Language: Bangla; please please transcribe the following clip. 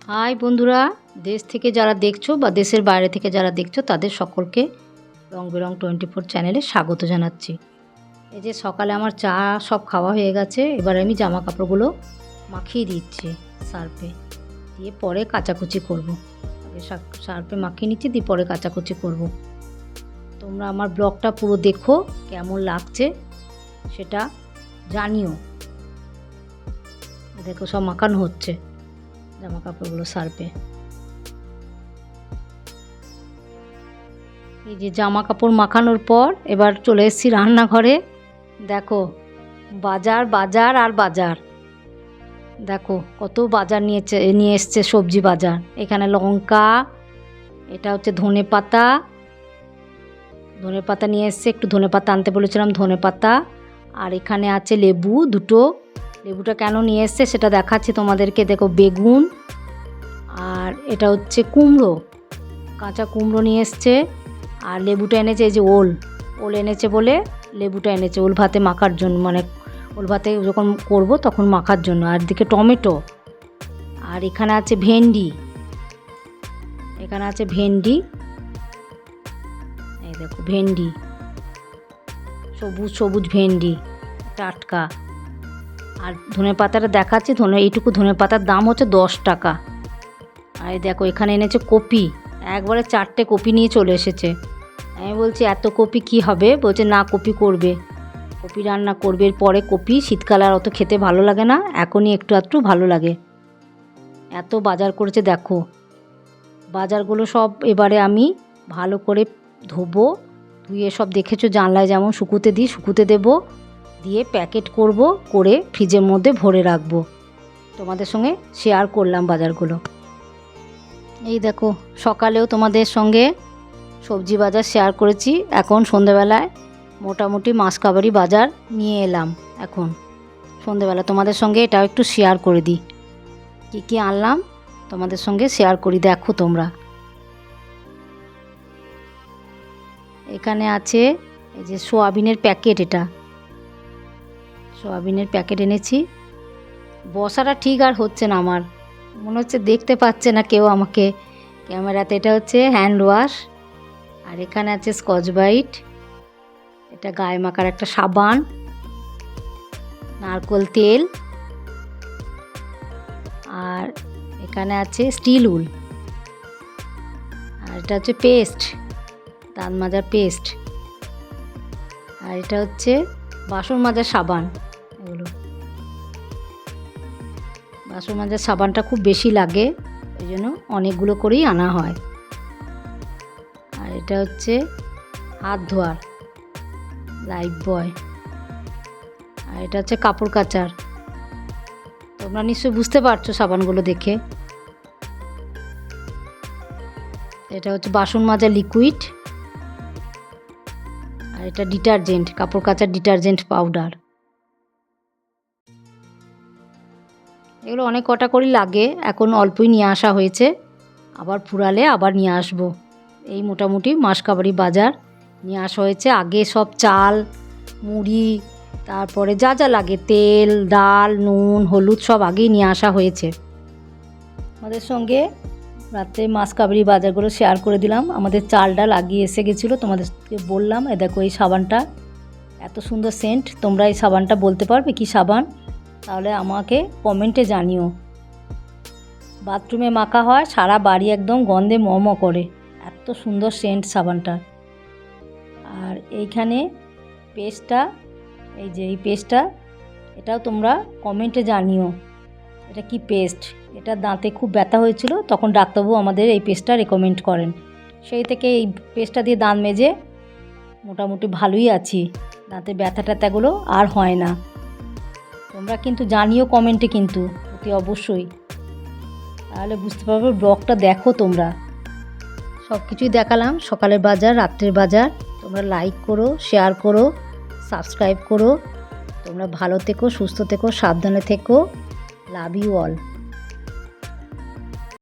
হাই বন্ধুরা, দেশ থেকে যারা দেখছো বা দেশের বাইরে থেকে যারা দেখছো তাদের সকলকে রং বেরং 24 চ্যানেলে স্বাগত জানাচ্ছি। এই যে সকালে আমার চা সব খাওয়া হয়ে গেছে, এবার আমি জামা কাপড়গুলো মাখিয়ে দিচ্ছি সার্ফে, দিয়ে পরে কাচাকুচি করব। সার্ফে মাখিয়ে নিচ্ছি, দিয়ে পরে কাচাকুচি করব। তোমরা আমার ব্লগটা পুরো দেখো, কেমন লাগছে সেটা জানিও। দেখো সব মাখানো হচ্ছে জামা কাপড়গুলো সার্ফে। এই যে জামা কাপড় মাখানোর পর এবার চলে এসেছি রান্নাঘরে। দেখো বাজার বাজার আর বাজার, দেখো কত বাজার নিয়ে এসছে, সবজি বাজার। এখানে লঙ্কা, এটা হচ্ছে ধনে পাতা নিয়ে এসছে, একটু ধনে পাতা আনতে বলেছিলাম, ধনে পাতা। আর এখানে আছে লেবু দুটো, লেবুটা কেন নিয়ে এসছে সেটা দেখাচ্ছি তোমাদেরকে। দেখো বেগুন, আর এটা হচ্ছে কুমড়ো, কাঁচা কুমড়ো নিয়ে এসছে। আর লেবুটা এনেছে, এই যে ওল এনেছে বলে লেবুটা এনেছে ওল ভাতে মাখার জন্য, মানে ওল ভাতে যখন করব তখন মাখার জন্য। আর দিকে টমেটো, আর এখানে আছে ভেন্ডি, এই দেখো ভেন্ডি, সবুজ সবুজ ভেন্ডি টাটকা। আর ধনে পাতাটা দেখাচ্ছি, এইটুকু ধনে পাতার দাম হচ্ছে 10 টাকা। আর দেখো এখানে এনেছে কপি, একবারে 4টে কপি নিয়ে চলে এসেছে। আমি বলছি এত কপি কি হবে, বলছে না কপি করবে, কপি রান্না করবে। পরে কপি শীতকালে আর অত খেতে ভালো লাগে না, এখনই একটু আধটু ভালো লাগে। এত বাজার করেছে দেখো। বাজারগুলো সব এবারে আমি ভালো করে ধোবো, ধুয়ে সব দেখেছো জানলায় যেমন শুকুতে দেবো, দিয়ে প্যাকেট করব, করে ফ্রিজের মধ্যে ভরে রাখবো। তোমাদের সঙ্গে শেয়ার করলাম বাজারগুলো। এই দেখো সকালেও তোমাদের সঙ্গে সবজি বাজার শেয়ার করেছি, এখন সন্ধেবেলায় মোটামুটি মাসকাবারি বাজার নিয়ে এলাম। এখন সন্ধেবেলা তোমাদের সঙ্গে এটাও একটু শেয়ার করে দিই, কী কী আনলাম তোমাদের সঙ্গে শেয়ার করি। দেখো তোমরা, এখানে আছে এই যে সোয়াবিনের প্যাকেট, এটা সোয়াবিনের প্যাকেট এনেছি। বসাটা ঠিক আর হচ্ছে না, আমার মনে হচ্ছে দেখতে পাচ্ছে না কেউ আমাকে ক্যামেরাতে। এটা হচ্ছে হ্যান্ড ওয়াশ। আর এখানে আছে স্কচ ব্রাইট, এটা গায়ে মাখার একটা সাবান, নারকেল তেল। আর এখানে আছে স্টিল উল। আর এটা হচ্ছে পেস্ট, দাঁত মাজার পেস্ট। আর এটা হচ্ছে বাসন মাজার সাবান। এগুলো বাসন মাজার সাবানটা খুব বেশি লাগে, ওই জন্য অনেকগুলো করেই আনা হয়। আর এটা হচ্ছে হাত ধোয়ার লাইফ বয়। আর এটা হচ্ছে কাপড় কাচার। তোমরা নিশ্চয়ই বুঝতে পারছো সাবানগুলো দেখে। এটা হচ্ছে বাসন মাজা লিকুইড। আর এটা ডিটারজেন্ট, কাপড় কাচার ডিটারজেন্ট পাউডার। এগুলো অনেক কটা করে লাগে, এখন অল্পই নিয়ে আসা হয়েছে, আবার ফুরালে আবার নিয়ে আসবো। এই মোটামুটি মাসকাবারি বাজার নিয়ে আসা হয়েছে। আগে সব চাল, মুড়ি, তারপরে যা যা লাগে, তেল, ডাল, নুন, হলুদ সব আগেই নিয়ে আসা হয়েছে। আমাদের সঙ্গে রাত্রে মাসকাবারি বাজারগুলো শেয়ার করে দিলাম। আমাদের চাল ডাল আগিয়ে এসে গেছিলো, তোমাদেরকে বললাম। দেখো এই সাবানটা এত সুন্দর সেন্ট, তোমরা এই সাবানটা বলতে পারবে কি সাবান? তাহলে আমাকে কমেন্টে জানিও। বাথরুমে মাখা হয়, সারা বাড়ি একদম গন্ধে মম করে, এত সুন্দর সেন্ট সাবানটা। আর এইখানে পেস্টটা, এই যে এই পেস্টটা, এটাও তোমরা কমেন্টে জানিও এটা কি পেস্ট। এটা দাঁতে খুব ব্যথা হয়েছিল, তখন ডাক্তারবাবু আমাদের এই পেস্টটা রেকমেন্ড করেন। সেই থেকে এই পেস্টটা দিয়ে দাঁত মেজে মোটামুটি ভালোই আছি, দাঁতে ব্যথা ট্যাথাগুলো আর হয় না। তোমরা কিন্তু জানিও কমেন্টে, কিন্তু অতি অবশ্যই, তাহলে বুঝতে পারবে। ব্লগটা দেখো তোমরা, সব কিছুই দেখালাম, সকালের বাজার, রাত্রের বাজার। তোমরা লাইক করো, শেয়ার করো, সাবস্ক্রাইব করো। তোমরা ভালো থেকো, সুস্থ থেকো, সাবধানে থেকো। Love you all.